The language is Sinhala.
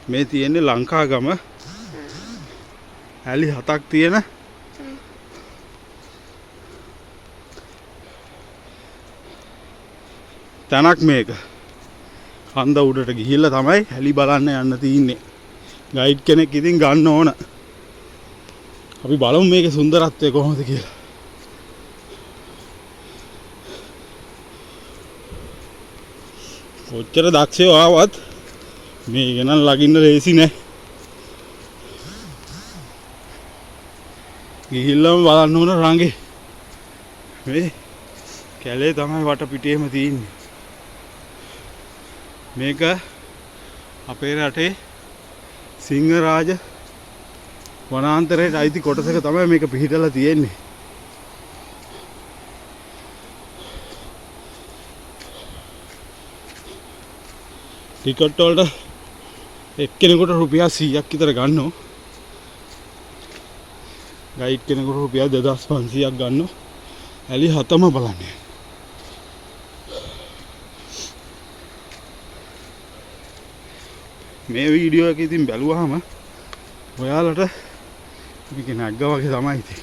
මේ තියෙන්නේ ලංකාගම ඇලි 7ක් තියෙන තැනක් මේක. කන්ද උඩට ගිහිල්ලා තමයි ඇලි බලන්න යන්න තියෙන්නේ. ගයිඩ් කෙනෙක් ඉතින් ගන්න ඕන. අපි බලමු මේකේ සුන්දරත්වය කොහොමද කියලා. කොච්චර දක්ෂයෝ ආවත් මේක නම් ලගින්න ලේසි නෑ. ගිහිල්ලාම බලන්න ඕන රංගේ. මේ කැලේ තමයි වටපිටේම තියෙන්නේ. මේක අපේ රටේ සිංහරාජ වනාන්තරයට අයිති කොටසක තමයි මේක පිහිටලා තියෙන්නේ. ටිකට් වලට එක්කෙනෙකුට රුපියල් 100ක් විතර ගන්නවා. ගයිඩ් කෙනෙකුට රුපියල් 2500ක් ගන්නවා. ඇලි 7ම බලන්නේ. මේ වීඩියෝ එක ඉතින් බැලුවාම ඔයාලට මේක නැග්ගා වගේ තමයි ඉතින්.